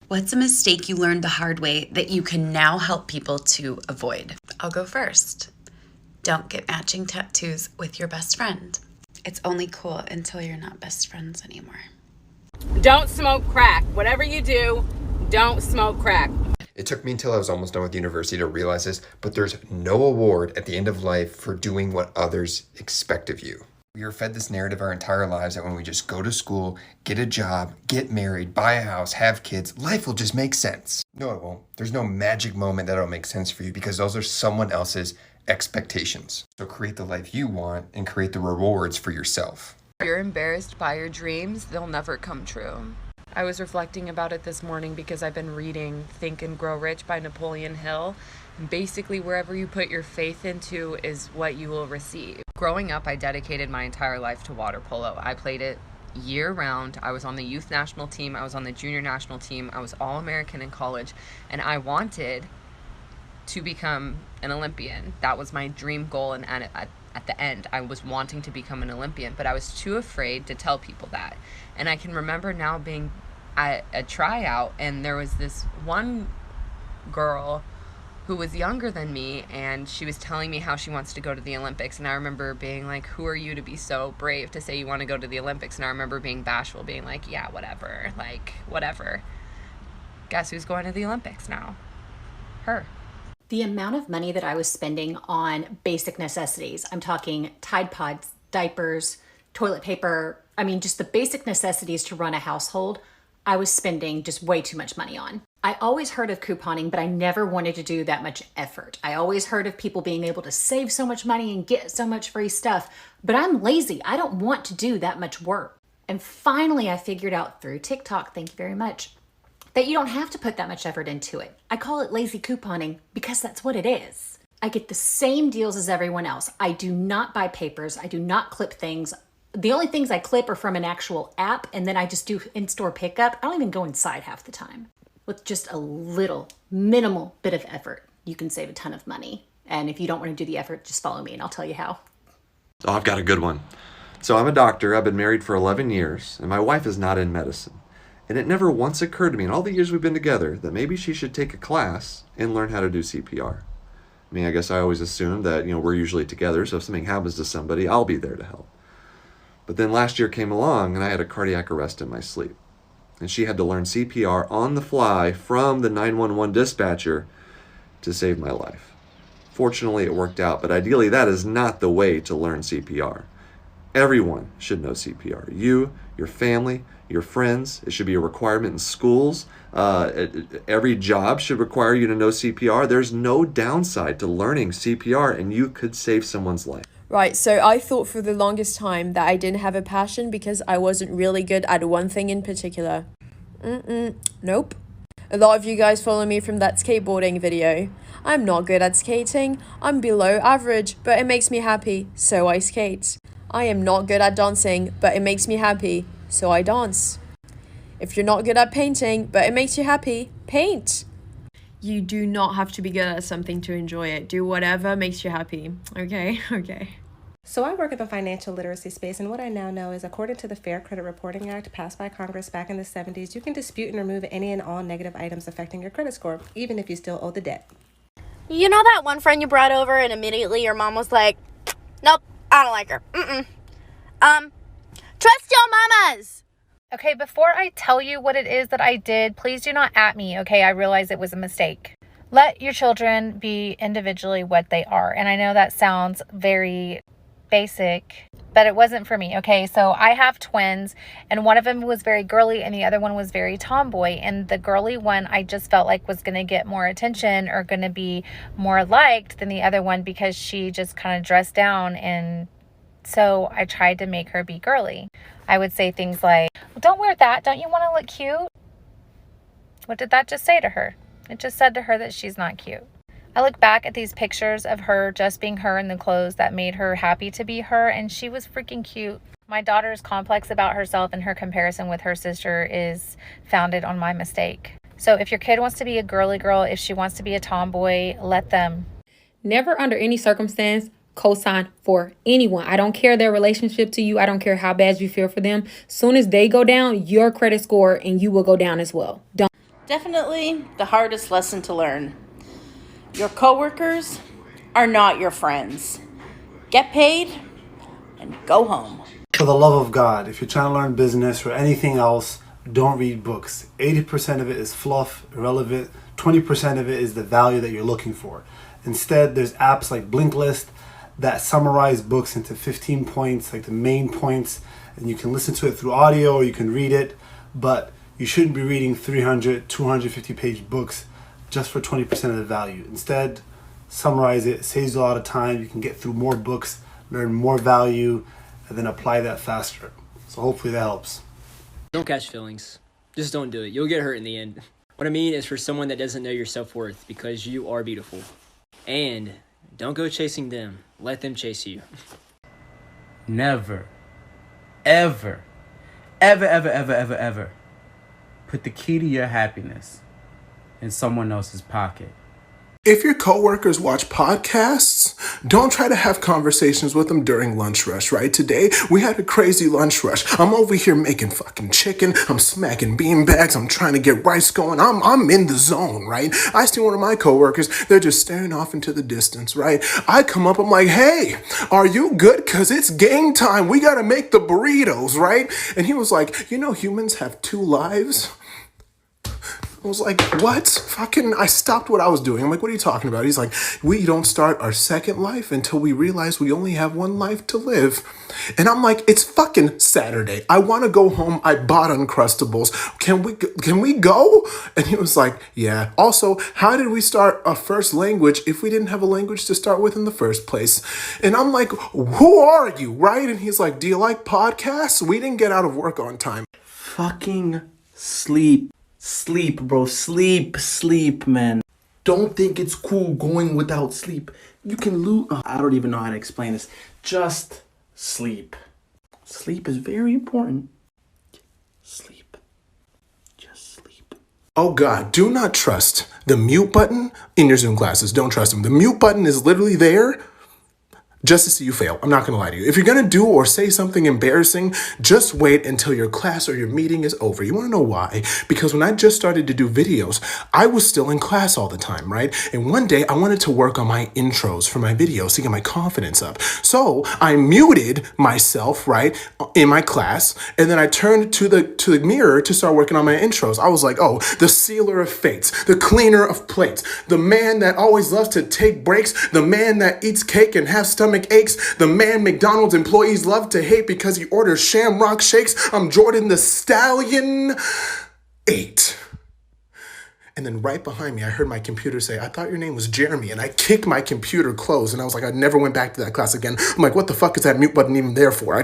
What's a mistake you learned the hard way that you can now help people to avoid? I'll go first. Don't get matching tattoos with your best friend. It's only cool until you're not best friends anymore. Don't smoke crack. Whatever you do, don't smoke crack. It took me until I was almost done with university to realize this, but there's no award at the end of life for doing what others expect of you. We are fed this narrative our entire lives that when we just go to school, get a job, get married, buy a house, have kids, life will just make sense. No, it won't. There's no magic moment that'll make sense for you because those are someone else's expectations. So create the life you want and create the rewards for yourself. If you're embarrassed by your dreams, they'll never come true. I was reflecting about it this morning because I've been reading Think and Grow Rich by Napoleon Hill. And basically, wherever you put your faith into is what you will receive. Growing up, I dedicated my entire life to water polo. I played it year round. I was on the youth national team. I was on the junior national team. I was All-American in college. And I wanted to become an Olympian. That was my dream goal. And at the end, I was wanting to become an Olympian. But I was too afraid to tell people that. And I can remember now being at a tryout, and there was this one girl who was younger than me, and she was telling me how she wants to go to the Olympics. And I remember being like, who are you to be so brave to say you want to go to the Olympics? And I remember being bashful, being like, yeah, whatever, like, whatever. Guess who's going to the Olympics now? Her. The amount of money that I was spending on basic necessities, I'm talking Tide Pods, diapers, toilet paper, I mean, just the basic necessities to run a household, I was spending just way too much money on. I always heard of couponing, but I never wanted to do that much effort. I always heard of people being able to save so much money and get so much free stuff, but I'm lazy. I don't want to do that much work. And finally, I figured out through TikTok, thank you very much, that you don't have to put that much effort into it. I call it lazy couponing because that's what it is. I get the same deals as everyone else. I do not buy papers. I do not clip things. The only things I clip are from an actual app, and then I just do in-store pickup. I don't even go inside half the time. With just a little, minimal bit of effort, you can save a ton of money. And if you don't want to do the effort, just follow me and I'll tell you how. Oh, I've got a good one. So I'm a doctor. I've been married for 11 years, and my wife is not in medicine. And it never once occurred to me in all the years we've been together that maybe she should take a class and learn how to do CPR. I mean, I guess I always assumed that, we're usually together, so if something happens to somebody, I'll be there to help. But then last year came along and I had a cardiac arrest in my sleep. And she had to learn CPR on the fly from the 911 dispatcher to save my life. Fortunately, it worked out, but ideally that is not the way to learn CPR. Everyone should know CPR. You, your family, your friends. It should be a requirement in schools. Every job should require you to know CPR. There's no downside to learning CPR, and you could save someone's life. Right, so I thought for the longest time that I didn't have a passion because I wasn't really good at one thing in particular. Nope. A lot of you guys follow me from that skateboarding video. I'm not good at skating. I'm below average, but it makes me happy, so I skate. I am not good at dancing, but it makes me happy, so I dance. If you're not good at painting, but it makes you happy, paint. You do not have to be good at something to enjoy it. Do whatever makes you happy. Okay? So I work in the financial literacy space, and what I now know is according to the Fair Credit Reporting Act passed by Congress back in the 70s, you can dispute and remove any and all negative items affecting your credit score, even if you still owe the debt. You know that one friend you brought over and immediately your mom was like, nope, I don't like her. Trust your mamas. Okay, before I tell you what it is that I did, please do not at me, okay? I realize it was a mistake. Let your children be individually what they are. And I know that sounds very basic, but it wasn't for me, okay? So I have twins, and one of them was very girly and the other one was very tomboy. And the girly one I just felt like was going to get more attention or going to be more liked than the other one because she just kind of dressed down, and so I tried to make her be girly. I would say things like, well, don't wear that. Don't you want to look cute? What did that just say to her? It just said to her that she's not cute. I look back at these pictures of her just being her in the clothes that made her happy to be her, and she was freaking cute. My daughter's complex about herself and her comparison with her sister is founded on my mistake. So if your kid wants to be a girly girl, if she wants to be a tomboy, let them. Never under any circumstance co-sign for anyone. I don't care their relationship to you. I don't care how bad you feel for them. Soon as they go down, your credit score and you will go down as well. Don't. Definitely the hardest lesson to learn. Your coworkers are not your friends. Get paid and go home. For the love of God, if you're trying to learn business or anything else, don't read books. 80% of it is fluff, irrelevant. 20% of it is the value that you're looking for. Instead, there's apps like Blinklist that summarize books into 15 points, like the main points, and you can listen to it through audio or you can read it, but you shouldn't be reading 300, 250 page books just for 20% of the value. Instead, summarize it, saves you a lot of time. You can get through more books, learn more value, and then apply that faster. So hopefully that helps. Don't catch feelings. Just don't do it. You'll get hurt in the end. What I mean is for someone that doesn't know your self-worth, because you are beautiful. And don't go chasing them. Let them chase you. Never, ever, ever, ever, ever, ever, ever put the key to your happiness in someone else's pocket. If your coworkers watch podcasts, don't try to have conversations with them during lunch rush, right? Today, we had a crazy lunch rush. I'm over here making fucking chicken. I'm smacking beanbags. I'm trying to get rice going. I'm in the zone, right? I see one of my coworkers. They're just staring off into the distance, right? I come up. I'm like, hey, are you good? Because it's game time. We got to make the burritos, right? And he was like, you know, humans have 2 lives. I was like, what? Fucking, I stopped what I was doing. I'm like, what are you talking about? He's like, we don't start our second life until we realize we only have 1 life to live. And I'm like, it's fucking Saturday. I want to go home. I bought Uncrustables. Can we go? And he was like, yeah. Also, how did we start a first language if we didn't have a language to start with in the first place? And I'm like, who are you, right? And he's like, do you like podcasts? We didn't get out of work on time. Fucking sleep. Sleep, bro. Sleep, man. Don't think it's cool going without sleep. You can lose. I don't even know how to explain this. Just sleep. Sleep is very important. Sleep. Just sleep. Oh God, do not trust the mute button in your Zoom classes. Don't trust them. The mute button is literally there just to see you fail. I'm not going to lie to you. If you're going to do or say something embarrassing, just wait until your class or your meeting is over. You want to know why? Because when I just started to do videos, I was still in class all the time, right? And one day I wanted to work on my intros for my videos to get my confidence up. So I muted myself, right, in my class. And then I turned to the mirror to start working on my intros. I was like, oh, the sealer of fates, the cleaner of plates, the man that always loves to take breaks, the man that eats cake and has stomach aches, the man McDonald's employees love to hate because he orders shamrock shakes. I'm Jordan the Stallion 8. And then right behind me, I heard my computer say, I thought your name was Jeremy. And I kicked my computer closed. And I was like, I never went back to that class again. I'm like, what the fuck is that mute button even there for?